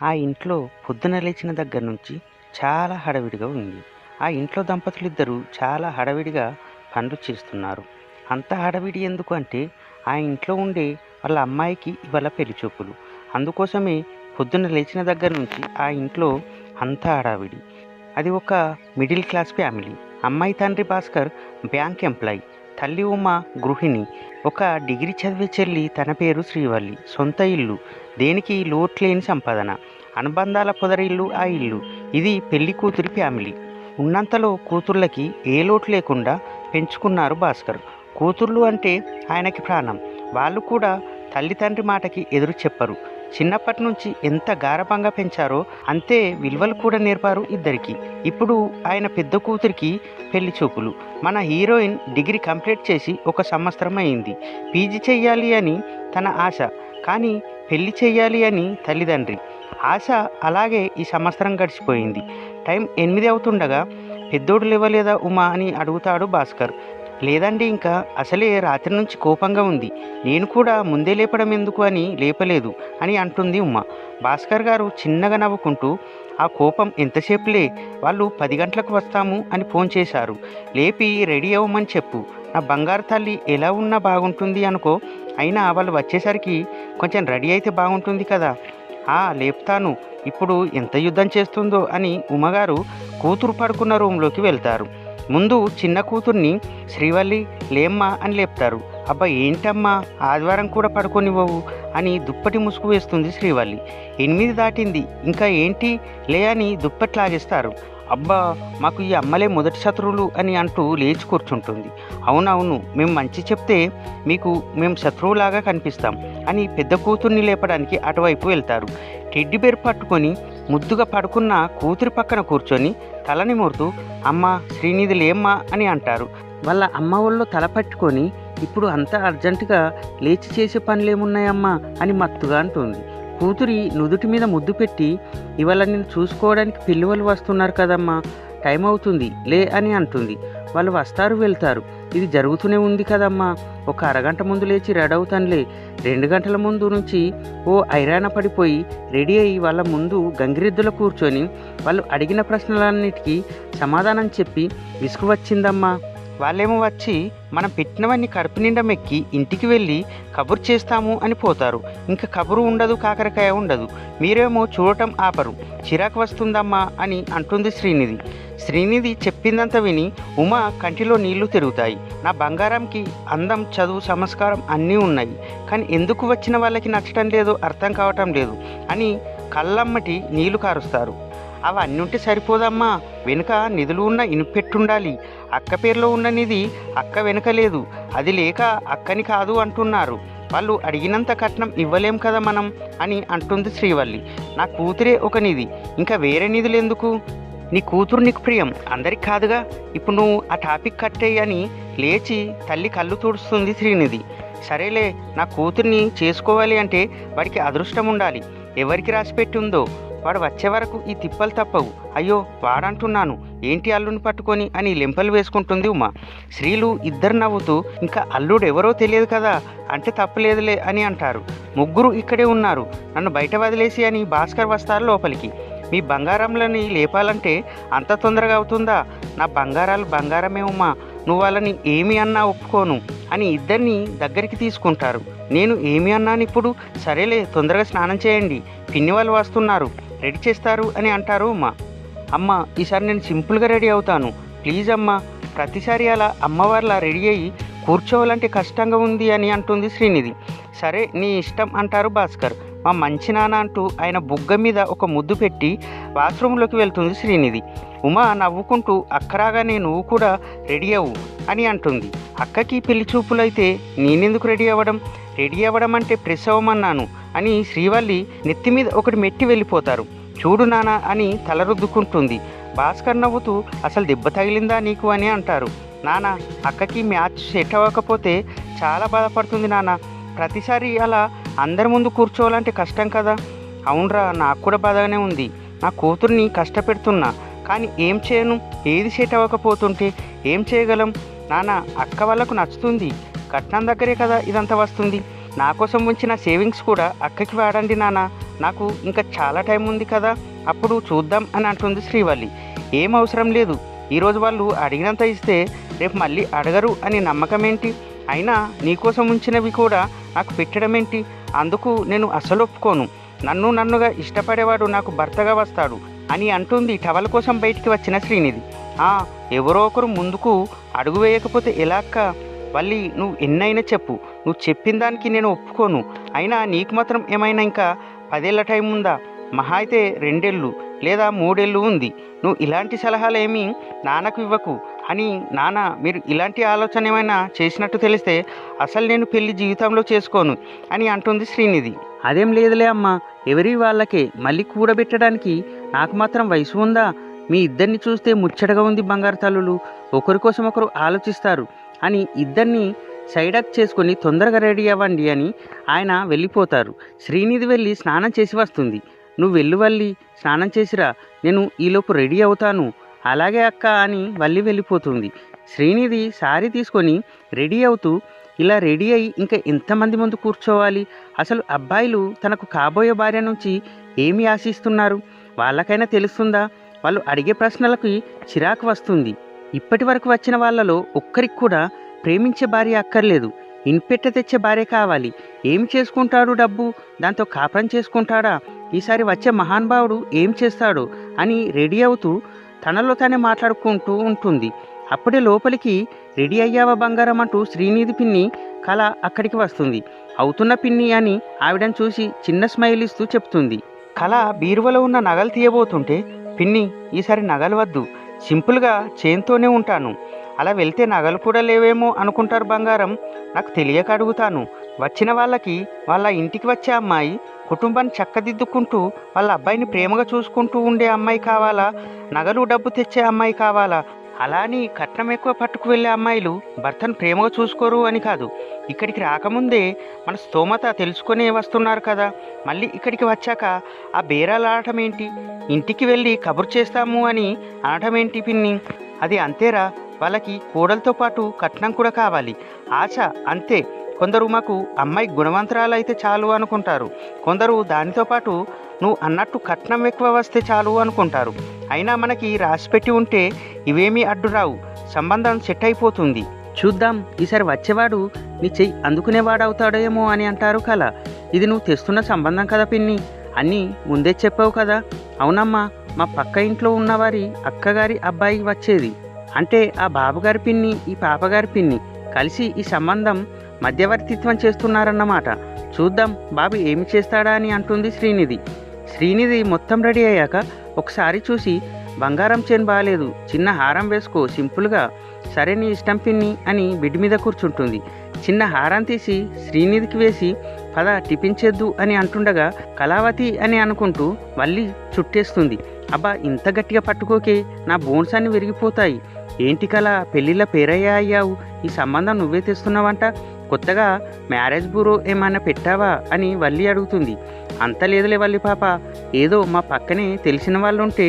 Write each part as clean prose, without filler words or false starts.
ఆ ఇంట్లో పొద్దున లేచిన దగ్గర నుంచి చాలా హడావిడిగా ఉంది. ఆ ఇంట్లో దంపతులిద్దరూ చాలా హడావిడిగా పనులు చేస్తున్నారు. అంత హడావిడి ఎందుకు అంటే, ఆ ఇంట్లో ఉండే వాళ్ళ అమ్మాయికి ఇవాళ పెళ్లి చూపులు. అందుకోసమే పొద్దున్న లేచిన దగ్గర నుంచి ఆ ఇంట్లో అంతా హడావిడి. అది ఒక మిడిల్ క్లాస్ ఫ్యామిలీ. అమ్మాయి తండ్రి భాస్కర్ బ్యాంక్ ఎంప్లాయ్, తల్లి ఉమ గృహిణి. ఒక డిగ్రీ చదివే చెల్లి, తన పేరు శ్రీవల్లి. సొంత ఇల్లు, దేనికి లోట్లేని సంపాదన. అనుబంధాల పొదరిల్లు ఆ ఇల్లు. ఇది పెళ్లి కూతురి ఫ్యామిలీ. ఉన్నంతలో కూతుర్లకి ఏ లోటు లేకుండా పెంచుకున్నారు భాస్కర్. కూతుర్లు అంటే ఆయనకి ప్రాణం. వాళ్ళు కూడా తల్లి తండ్రి మాటకి ఎదురు చెప్పరు. చిన్నప్పటి నుంచి ఎంత గారభంగా పెంచారో అంతే విలువలు కూడా నేర్పారు ఇద్దరికి. ఇప్పుడు ఆయన పెద్ద కూతురికి పెళ్లి చూపులు. మన హీరోయిన్ డిగ్రీ కంప్లీట్ చేసి 1 సంవత్సరం అయింది. పీజీ చెయ్యాలి అని తన ఆశ, కానీ పెళ్లి చెయ్యాలి అని తల్లిదండ్రి ఆశ. అలాగే ఈ సంవత్సరం గడిచిపోయింది. టైం 8 అవుతుండగా పెద్దోడు లేవలేదా ఉమా అని అడుగుతాడు భాస్కర్. లేదండి, ఇంకా అసలే రాత్రి నుంచి కోపంగా ఉంది. నేను కూడా ముందే లేపడం ఎందుకు అని లేపలేదు అని అంటుంది ఉమ్మ. భాస్కర్ గారు చిన్నగా నవ్వుకుంటూ, ఆ కోపం ఎంతసేపులే, వాళ్ళు 10 గంటలకు వస్తాము అని ఫోన్ చేశారు. లేపి రెడీ అవ్వమని చెప్పు. నా బంగారు తల్లి ఎలా ఉన్నా బాగుంటుంది అనుకో. అయినా వాళ్ళు వచ్చేసరికి కొంచెం రెడీ అయితే బాగుంటుంది కదా. లేపుతాను. ఇప్పుడు ఎంత యుద్ధం చేస్తుందో అని ఉమ్మగారు కూతురు పడుకున్న రూమ్లోకి వెళ్తారు. ముందు చిన్న కూతుర్ని, శ్రీవల్లి లేమ్మా అని లేపుతారు. అబ్బా ఏంటమ్మా, ఆదివారం కూడా పడుకోనివ్వవు అని దుప్పటి ముసుగు వేస్తుంది శ్రీవల్లి. 8 దాటింది, ఇంకా ఏంటి లే అని దుప్పటి లాగేస్తారు. అబ్బా, మాకు ఈ అమ్మలే మొదటి శత్రువులు అని అంటూ లేచి కూర్చుంటుంది. అవునవును, మేము మంచి చెప్తే మీకు మేము శత్రువులాగా కనిపిస్తాం అని పెద్ద కూతుర్ని లేపడానికి అటువైపు వెళ్తారు. టెడ్డీ బేర్ పట్టుకొని ముద్దుగా పడుకున్న కూతురి పక్కన కూర్చొని తలని మూరుతూ, అమ్మ శ్రీనిధి లేమ్మా అని అంటారు. వాళ్ళ అమ్మ వాళ్ళు తల పట్టుకొని, ఇప్పుడు అంతా అర్జెంటుగా లేచి చేసే పనులేమున్నాయమ్మా అని మత్తుగా అంటుంది. కూతురి నుదుటి మీద ముద్దు పెట్టి, ఇవాళ నేను చూసుకోవడానికి పిల్లలు వస్తున్నారు కదమ్మా, టైం అవుతుంది లే అని అంటుంది. వాళ్ళు వస్తారు వెళ్తారు, ఇది జరుగుతూనే ఉంది కదమ్మా. ఒక అరగంట ముందు లేచి రెడీ అవుతానులే. 2 గంటల ముందు నుంచి ఐరాణ పడిపోయి రెడీ అయ్యి వాళ్ళ ముందు గంగిరెద్దులో కూర్చొని వాళ్ళు అడిగిన ప్రశ్నలన్నిటికీ సమాధానం చెప్పి విసుగు వచ్చిందమ్మా. వాళ్ళేమో వచ్చి మనం పెట్టినవన్నీ కడుపు నిండా మెక్కి ఇంటికి వెళ్ళి కబురు చేస్తాము అని పోతారు. ఇంకా కబురు ఉండదు, కాకరకాయ ఉండదు. మీరేమో చూడటం ఆపరు. చిరాకు వస్తుందమ్మా అని అంటుంది శ్రీనిధి. శ్రీనిధి చెప్పిందంతా విని ఉమ కంటిలో నీళ్లు తిరుగుతాయి. నా బంగారంకి అందం, చదువు, సంస్కారం అన్నీ ఉన్నాయి, కానీ ఎందుకు వచ్చిన వాళ్ళకి నచ్చటం లేదో అర్థం కావటం లేదు అని కళ్ళమ్మటి నీళ్లు కారుస్తారు. అవన్నీ ఉంటే సరిపోదమ్మా, వెనుక నిధులు ఉన్న ఇనుపెట్టుండాలి. అక్క పేరులో ఉన్న నిధి అక్క వెనుక లేదు, అది లేక అక్కని కాదు అంటున్నారు. వాళ్ళు అడిగినంత కట్నం ఇవ్వలేం కదా మనం అని అంటుంది శ్రీవల్లి. నా కూతురే ఒక నిధి, ఇంకా వేరే నిధులు ఎందుకు? నీ కూతురు నీకు ప్రియం, అందరికి కాదుగా. ఇప్పుడు నువ్వు ఆ టాపిక్ కట్టేయి అని లేచి తల్లి కళ్ళు తుడుస్తుంది శ్రీనిధి. సరేలే, నా కూతుర్ని చేసుకోవాలి అంటే వాడికి అదృష్టం ఉండాలి. ఎవరికి రాసిపెట్టి ఉందో వాడు వచ్చే వరకు ఈ తిప్పలు తప్పవు. అయ్యో వాడంటున్నాను ఏంటి అల్లుని పట్టుకొని అని లెంపలు వేసుకుంటుంది ఉమ. స్త్రీలు ఇద్దరు నవ్వుతూ, ఇంకా అల్లుడు ఎవరో తెలియదు కదా అంటే తప్పలేదులే అని అంటారు. ముగ్గురు ఇక్కడే ఉన్నారు, నన్ను బయట వదిలేసి అని భాస్కర్ వస్తారు లోపలికి. మీ బంగారంలని లేపాలంటే అంత తొందరగా అవుతుందా? నా బంగారాలు బంగారమే ఉమ్మా, నువ్వు వాళ్ళని ఏమి అన్నా ఒప్పుకోను అని ఇద్దరిని దగ్గరికి తీసుకుంటారు. నేను ఏమి అన్నాను ఇప్పుడు? సరేలే, తొందరగా స్నానం చేయండి, పిన్ని వాళ్ళు వస్తున్నారు, రెడీ చేస్తారు అని అంటారు ఉమ్మ. అమ్మ, ఈసారి నేను సింపుల్గా రెడీ అవుతాను ప్లీజ్ అమ్మ. ప్రతిసారి అలా అమ్మవారిలా రెడీ అయ్యి కూర్చోవాలంటే కష్టంగా ఉంది అని అంటుంది శ్రీనిధి. సరే నీ ఇష్టం అంటారు భాస్కర్. మా మంచి నాన్న అంటూ ఆయన బుగ్గ మీద ఒక ముద్దు పెట్టి బాత్రూంలోకి వెళ్తుంది శ్రీనిధి. ఉమా నవ్వుకుంటూ, అక్కరాగానే నువ్వు కూడా రెడీ అవ్వు అని అంటుంది. అక్కకి పెళ్లి చూపులైతే నేనెందుకు రెడీ అవ్వడం? రెడీ అవ్వడం అంటే ప్రెస్ అవ్వమన్నాను అని శ్రీవల్లి నెత్తి మీద ఒకటి మెట్టి వెళ్ళిపోతారు. చూడు నాన్న అని తల రుద్దుకుంటుంది. భాస్కర్ నవ్వుతూ, అసలు దెబ్బ తగిలిందా నీకు అని అంటారు. నాన్న, అక్కకి మ్యాచ్ సెట్ అవ్వకపోతే చాలా బాధపడుతుంది నాన్న. ప్రతిసారి అలా అందరి ముందు కూర్చోవాలంటే కష్టం కదా. అవునరా, నాకు కూడా బాధగానే ఉంది. నా కూతుర్ని కష్టపెడుతున్నా, కానీ ఏం చేయను? ఏది సెట్ అవ్వకపోతుంటే ఏం చేయగలం నాన్న? అక్క వాళ్ళకు నచ్చుతుంది, కట్నం దగ్గరే కదా ఇదంతా వస్తుంది. నా కోసం ఉంచిన సేవింగ్స్ కూడా అక్కకి వాడండి నాన్న, నాకు ఇంకా చాలా టైం ఉంది కదా, అప్పుడు చూద్దాం అని అంటుంది శ్రీవల్లి. ఏం అవసరం లేదు, ఈరోజు వాళ్ళు అడిగినంత ఇస్తే రేపు మళ్ళీ అడగరు అని నమ్మకం ఏంటి? అయినా నీకోసం ఉంచినవి కూడా నాకు పెట్టడం ఏంటి? అందుకు నేను అసలు ఒప్పుకోను. నన్నుగా ఇష్టపడేవాడు నాకు భర్తగా వస్తాడు అని అంటుంది టవల్ కోసం బయటికి వచ్చిన శ్రీనిధి. ఎవరో ఒకరు ముందుకు అడుగు వేయకపోతే ఎలా అక్క? వల్లి, నువ్వు ఎన్నైనా చెప్పు, నువ్వు చెప్పిన దానికి నేను ఒప్పుకోను. అయినా నీకు మాత్రం ఏమైనా ఇంకా 10 ఏళ్ల టైం ఉందా? మహా అయితే 2 ఏళ్ళు లేదా 3 ఏళ్ళు ఉంది. నువ్వు ఇలాంటి సలహాలు ఏమీ నాన్నకు ఇవ్వకు అని. నాన్న, మీరు ఇలాంటి ఆలోచన ఏమైనా చేసినట్టు తెలిస్తే అసలు నేను పెళ్లి జీవితంలో చేసుకోను అని అంటుంది శ్రీనిధి. అదేం లేదులే అమ్మా, ఎవరి వాళ్ళకే, మళ్ళీ కూడబెట్టడానికి నాకు మాత్రం వయసు ఉందా? మీ ఇద్దరిని చూస్తే ముచ్చటగా ఉంది బంగారు తల్లులు, ఒకరి కోసం ఒకరు ఆలోచిస్తారు అని ఇద్దరిని సైడక్ చేసుకొని తొందరగా రెడీ అవ్వండి అని ఆయన వెళ్ళిపోతారు. శ్రీనిధి వెళ్ళి స్నానం చేసి వస్తుంది. నువ్వు వెళ్ళు వల్లి, స్నానం చేసిరా, నేను ఈలోపు రెడీ అవుతాను. అలాగే అక్క అని వల్లి వెళ్ళిపోతుంది. శ్రీనిధి సారీ తీసుకొని రెడీ అవుతూ, ఇలా రెడీ అయ్యి ఇంకా ఎంతమంది ముందు కూర్చోవాలి? అసలు అబ్బాయిలు తనకు కాబోయే భార్య నుంచి ఏమి ఆశిస్తున్నారు? వాళ్ళకైనా తెలుస్తుందా? వాళ్ళు అడిగే ప్రశ్నలకి చిరాకు వస్తుంది. ఇప్పటి వరకు వచ్చిన వాళ్ళలో ఒక్కరికి కూడా ప్రేమించే భార్య అక్కర్లేదు, ఇన్పెట్ట తెచ్చే భార్య కావాలి. ఏమి చేసుకుంటాడు డబ్బు? దాంతో కాపురం చేసుకుంటాడా? ఈసారి వచ్చే మహానుభావుడు ఏం చేస్తాడో అని రెడీ అవుతూ తనలో తానే మాట్లాడుకుంటూ ఉంటుంది. అప్పుడే లోపలికి రెడీ అయ్యావా బంగారం అంటూ శ్రీనిధి పిన్ని కళ అక్కడికి వస్తుంది. అవుతున్న పిన్ని అని ఆవిడని చూసి చిన్న స్మైల్ ఇస్తూ చెప్తుంది. కళ బీరువలో ఉన్న నగలు తీయబోతుంటే, పిన్ని, ఈసారి నగలు వద్దు, సింపుల్గా చైన్తోనే ఉంటాను. అలా వెళ్తే నగలు కూడా లేవేమో అనుకుంటారు బంగారం. నాకు తెలియక అడుగుతాను. వచ్చిన వాళ్ళకి వాళ్ళ ఇంటికి వచ్చే అమ్మాయి కుటుంబాన్ని చక్కదిద్దుకుంటూ వాళ్ళ అబ్బాయిని ప్రేమగా చూసుకుంటూ ఉండే అమ్మాయి కావాలా, నగలు డబ్బు తెచ్చే అమ్మాయి కావాలా? అలా అని కట్నం ఎక్కువ పట్టుకు వెళ్ళే అమ్మాయిలు భర్తను ప్రేమగా చూసుకోరు అని కాదు. ఇక్కడికి రాకముందే మన స్తోమత తెలుసుకునే వస్తున్నారు కదా, మళ్ళీ ఇక్కడికి వచ్చాక ఆ బేరాలు ఆడటం ఏంటి? ఇంటికి వెళ్ళి కబురు చేస్తాము అని అనటం ఏంటి పిన్ని? అది అంతేరా, వాళ్ళకి కోడలతో పాటు కట్నం కూడా కావాలి. ఆశ అంతే. కొందరు మాకు అమ్మాయి గుణవంతరాలు అయితే చాలు అనుకుంటారు, కొందరు దానితో పాటు నువ్వు అన్నట్టు కట్నం ఎక్కువ వస్తే చాలు అనుకుంటారు. అయినా మనకి రాసిపెట్టి ఉంటే ఇవేమీ అడ్డు రావు, సంబంధం సెట్ అయిపోతుంది. చూద్దాం, ఈసారి వచ్చేవాడు నీ చెయ్యి అందుకునేవాడవుతాడేమో అని అంటారు కళ. ఇది నువ్వు తెస్తున్న సంబంధం కదా పిన్ని, అన్నీ ముందే చెప్పావు కదా. అవునమ్మా, మా పక్క ఇంట్లో ఉన్నవారి అక్కగారి అబ్బాయి వచ్చేది. అంటే ఆ బాబుగారి పిన్ని ఈ పాపగారి పిన్ని కలిసి ఈ సంబంధం మధ్యవర్తిత్వం చేస్తున్నారన్నమాట. చూద్దాం బాబు ఏమి చేస్తాడా అని అంటుంది శ్రీనిధి. శ్రీనిధి మొత్తం రెడీ అయ్యాక ఒకసారి చూసి, బంగారం చైన్ బాగాలేదు, చిన్న హారం వేసుకో సింపుల్గా. సరే నీ ఇష్టం పిన్ని అని బెడ్ మీద కూర్చుంటుంది. చిన్న హారం తీసి శ్రీనిధికి వేసి, పద టిఫిన్ చేద్దు అని అంటుండగా కళావతి అని అనుకుంటూ మళ్ళీ చుట్టేస్తుంది. అబ్బా, ఇంత గట్టిగా పట్టుకోకే, నా బోన్స్ అన్ని విరిగిపోతాయి. ఏంటి కళ, పెళ్ళిళ్ళ పేరయ్యా అయ్యావు, ఈ సంబంధం నువ్వే తెస్తున్నావంట, కొత్తగా మ్యారేజ్ బ్యూరో ఏమైనా పెట్టావా అని వల్లి అడుగుతుంది. అంత లేదులే వల్లి పాప, ఏదో మా పక్కనే తెలిసిన వాళ్ళు ఉంటే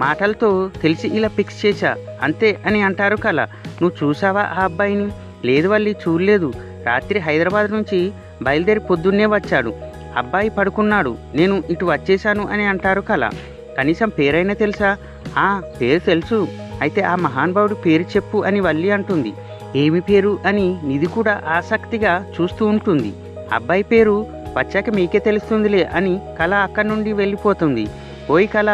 మాటలతో తెలిసి ఇలా ఫిక్స్ చేశా అంతే అని అంటారు కళ. నువ్వు చూసావా ఆ అబ్బాయిని? లేదు వల్లి, చూడలేదు. రాత్రి హైదరాబాద్ నుంచి బయలుదేరి పొద్దున్నే వచ్చాడు. అబ్బాయి పడుకున్నాడు, నేను ఇటు వచ్చేశాను అని అంటారు కళ. కనీసం పేరైనా తెలుసా? పేరు తెలుసు. అయితే ఆ మహానుభావుడి పేరు చెప్పు అని వల్లి అంటుంది. ఏమి పేరు అని నిధి కూడా ఆసక్తిగా చూస్తూ ఉంటుంది. అబ్బాయి పేరు వచ్చాక మీకే తెలుస్తుందిలే అని కళ అక్కడి నుండి వెళ్ళిపోతుంది. ఓయ్ కళ,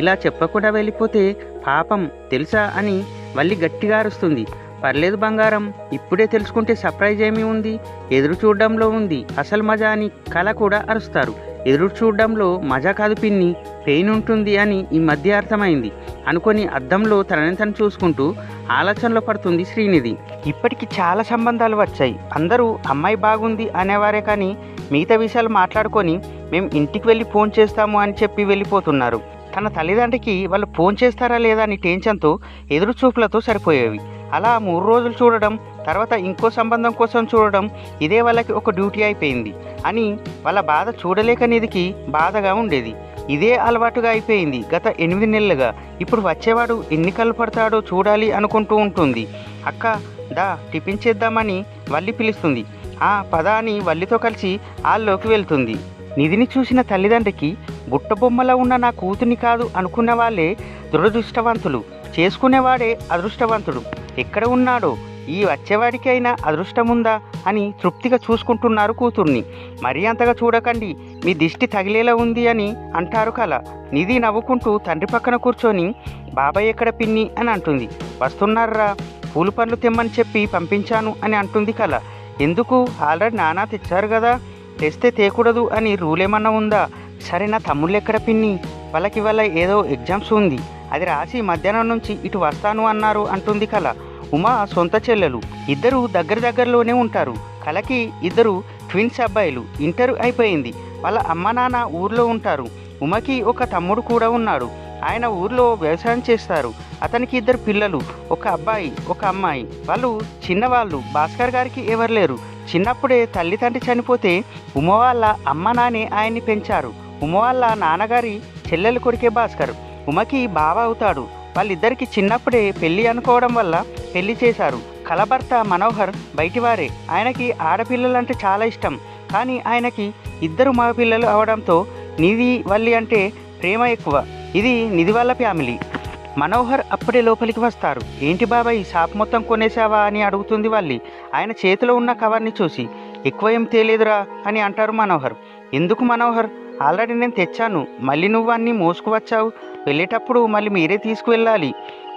ఇలా చెప్పకుండా వెళ్ళిపోతే పాపం తెలుసా అని వల్లి గట్టిగా అరుస్తుంది. పర్లేదు బంగారం, ఇప్పుడే తెలుసుకుంటే సర్ప్రైజ్ ఏమీ ఉంది, ఎదురు చూడడంలో ఉంది అసలు మజా అని కళ కూడా అరుస్తారు. ఎదురు చూడడంలో మజా కాదు పిన్ని, పెయిన్ ఉంటుంది అని ఈ మధ్య అర్థమైంది అనుకొని అద్దంలో తనని తను చూసుకుంటూ ఆలోచనలో పడుతుంది శ్రీనిధి. ఇప్పటికి చాలా సంబంధాలు వచ్చాయి, అందరూ అమ్మాయి బాగుంది అనేవారే, కానీ మిగతా విషయాలు మాట్లాడుకొని మేము ఇంటికి వెళ్ళి ఫోన్ చేస్తాము అని చెప్పి వెళ్ళిపోతున్నారు. తన తల్లిదండ్రికి వాళ్ళు ఫోన్ చేస్తారా లేదా అని టెన్షన్తో ఎదురు చూపులతో సరిపోయేవి. అలా 3 రోజులు చూడడం, తర్వాత ఇంకో సంబంధం కోసం చూడడం, ఇదే వాళ్ళకి ఒక డ్యూటీ అయిపోయింది అని వాళ్ళ బాధ చూడలేక నిధికి బాధగా ఉండేది. ఇదే అలవాటుగా అయిపోయింది గత 8 నెలలుగా. ఇప్పుడు వచ్చేవాడు ఎన్ని కళ్ళు పడతాడో చూడాలి అనుకుంటూ ఉంటుంది. అక్క దా టిఫిన్ చేద్దామని వల్లి పిలుస్తుంది. పద అని వల్లితో కలిసి హాల్లోకి వెళ్తుంది. నిధిని చూసిన తల్లిదండ్రికి బుట్టబొమ్మలా ఉన్న నా కూతుని కాదు అనుకున్న వాళ్ళే దురదృష్టవంతులు, చేసుకునేవాడే అదృష్టవంతుడు. ఎక్కడ ఉన్నాడో ఈ వచ్చేవాడికి అయినా అదృష్టముందా అని తృప్తిగా చూసుకుంటున్నారు కూతుర్ని. మరీ అంతగా చూడకండి, మీ దిష్టి తగిలేలా ఉంది అని అంటారు కళ. నిధి నవ్వుకుంటూ తండ్రి పక్కన కూర్చొని బాబాయ్ ఎక్కడ పిన్ని అని అంటుంది. వస్తున్నారా, పూలు పండ్లు తెమ్మని చెప్పి పంపించాను అని అంటుంది కళ. ఎందుకు, ఆల్రెడీ నానా తెచ్చారు కదా, తెస్తే తేకూడదు అని రూల్ ఏమన్నా ఉందా? సరే నా తమ్ముళ్ళు ఎక్కడ పిన్ని, వాళ్ళకి వాళ్ళ ఏదో ఎగ్జామ్స్ ఉంది, అది రాసి మధ్యాహ్నం నుంచి ఇటు వస్తాను అన్నారు అంటుంది కళ. ఉమా సొంత చెల్లెలు, ఇద్దరు దగ్గరలోనే ఉంటారు. కళకి ఇద్దరు ట్విన్స్ అబ్బాయిలు, ఇంటర్ అయిపోయింది. వాళ్ళ అమ్మ నాన్న ఊర్లో ఉంటారు. ఉమకి ఒక తమ్ముడు కూడా ఉన్నాడు, ఆయన ఊర్లో వ్యవసాయం చేస్తారు. అతనికి ఇద్దరు పిల్లలు, ఒక అబ్బాయి ఒక అమ్మాయి. వాళ్ళు చిన్నవాళ్ళు, భాస్కర్ గారికి ఎవరు లేరు. చిన్నప్పుడే తల్లి తండ్రి చనిపోతే ఉమ వాళ్ళ అమ్మ నాన్నే ఆయన్ని పెంచారు. ఉమ వాళ్ళ నాన్నగారి చెల్లెలు కొడుకే భాస్కర్. ఉమకి బావ అవుతాడు. వాళ్ళిద్దరికి చిన్నప్పుడే పెళ్లి అనుకోవడం వల్ల పెళ్లి చేశారు. కళ భర్త మనోహర్ బయటివారే, ఆయనకి ఆడపిల్లలంటే చాలా ఇష్టం. కానీ ఆయనకి ఇద్దరు మగపిల్లలు అవడంతో నిధి వల్లి అంటే ప్రేమ ఎక్కువ. ఇది నిధి వాళ్ళ ఫ్యామిలీ. మనోహర్ అప్పుడే లోపలికి వస్తారు. ఏంటి బాబాయ్, షాప్ మొత్తం కొనేసావా అని అడుగుతుంది వల్లి ఆయన చేతిలో ఉన్న కవర్ని చూసి. ఎక్కువ ఏం తేలేదురా అని అంటారు మనోహర్. ఎందుకు మనోహర్, ఆల్రెడీ నేను తెచ్చాను, మళ్ళీ నువ్వు అన్నీ మోసుకువచ్చావు, వెళ్ళేటప్పుడు మళ్ళీ మీరే తీసుకువెళ్ళాలి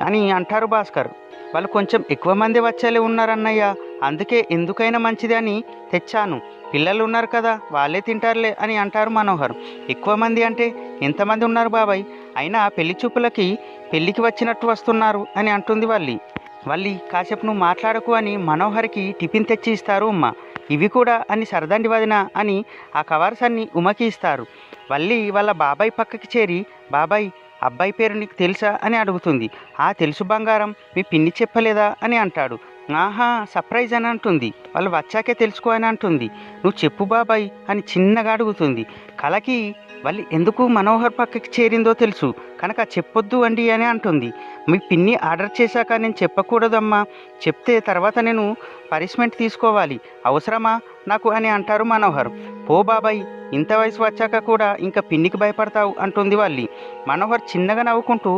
అని అంటారు భాస్కర్. వాళ్ళు కొంచెం ఎక్కువ మంది వచ్చేలే ఉన్నారన్నయ్య, అందుకే ఎందుకైనా మంచిది అని తెచ్చాను. పిల్లలు ఉన్నారు కదా, వాళ్ళే తింటారులే అని అంటారు మనోహర్. ఎక్కువ మంది అంటే ఎంతమంది ఉన్నారు బాబాయ్, అయినా పెళ్లి చూపులకి పెళ్ళికి వచ్చినట్టు వస్తున్నారు అని అంటుంది వల్లి కాసేపు నువ్వు మాట్లాడకు అని మనోహర్కి టిఫిన్ తెచ్చి ఇస్తారు ఉమ్మ. ఇవి కూడా అని సరదండి వదిన అని ఆ కవర్స్ అన్ని ఉమకి ఇస్తారు. వల్లి వాళ్ళ బాబాయ్ పక్కకి చేరి, బాబాయ్ అబ్బాయి పేరు నీకు తెలుసా అని అడుగుతుంది. తెలుసు బంగారం, మీ పిన్ని చెప్పలేదా అని అంటాడు. ఆహా సర్ప్రైజ్ అని అంటుంది. వాళ్ళు వచ్చాకే తెలుసుకో అని అంటుంది. నువ్వు చెప్పు బాబాయ్ అని చిన్నగా అడుగుతుంది. కళకి వల్లి ఎందుకు మనోహర్ పక్కకి చేరిందో తెలుసు కనుక చెప్పొద్దు అండి అని అంటుంది. మీ పిన్ని ఆర్డర్ చేశాక నేను చెప్పకూడదమ్మా, చెప్తే తర్వాత నేను పనిష్మెంట్ తీసుకోవాలి, అవసరమా నాకు అని అంటారు మనోహర్. పో బాబాయ్, ఇంత వయసు వచ్చాక కూడా ఇంకా పిన్నికి భయపడతావు అంటుంది వల్లి. మనోహర్ చిన్నగా నవ్వుకుంటూ,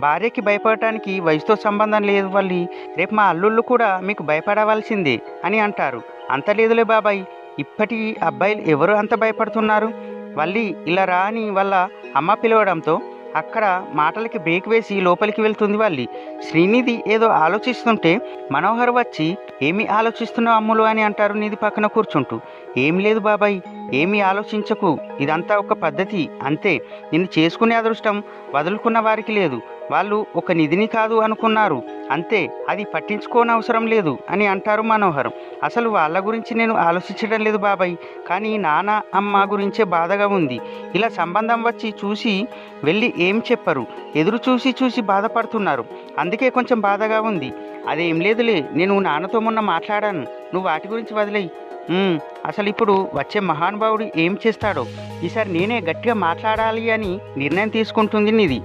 భార్యకి భయపడటానికి వయసుతో సంబంధం లేదు వల్లి, రేపు మా అల్లుళ్ళు కూడా మీకు భయపడవలసిందే అని అంటారు. అంత లేదులే బాబాయ్, ఇప్పటి అబ్బాయిలు ఎవరు అంత భయపడుతున్నారు? వల్లి ఇలా రా అని వాళ్ళ అమ్మ పిలవడంతో అక్కడ మాటలకి బ్రేక్ వేసి లోపలికి వెళ్తుంది వల్లి. శ్రీనిధి ఏదో ఆలోచిస్తుంటే మనోహర్ వచ్చి, ఏమి ఆలోచిస్తున్నావు అమ్ములు అని అంటారు నిధి పక్కన కూర్చుంటూ. ఏం లేదు బాబాయ్, ఏమీ ఆలోచించకు, ఇదంతా ఒక పద్ధతి అంతే, నిన్ను చేసుకునే అదృష్టం వదులుకున్న వారికి లేదు, వాళ్ళు ఒక నిధిని కాదు అనుకున్నారు అంతే, అది పట్టించుకోనవసరం లేదు అని అంటారు మనోహర్. అసలు వాళ్ళ గురించి నేను ఆలోచించడం లేదు బాబాయ్, కానీ నాన్న అమ్మ గురించే బాధగా ఉంది. ఇలా సంబంధం వచ్చి చూసి వెళ్ళి ఏం చెప్పరు, ఎదురు చూసి బాధపడుతున్నారు, అందుకే కొంచెం బాధగా ఉంది. అదేం లేదులే, నేను నాన్నతో మొన్న మాట్లాడాను, నువ్వు వాటి గురించి వదిలేయి. అసలు ఇప్పుడు వచ్చే మహానుభావుడు ఏం చేస్తాడో ఈసారి నేనే గట్టిగా మాట్లాడాలి అని నిర్ణయం తీసుకుంటుంది నిధి.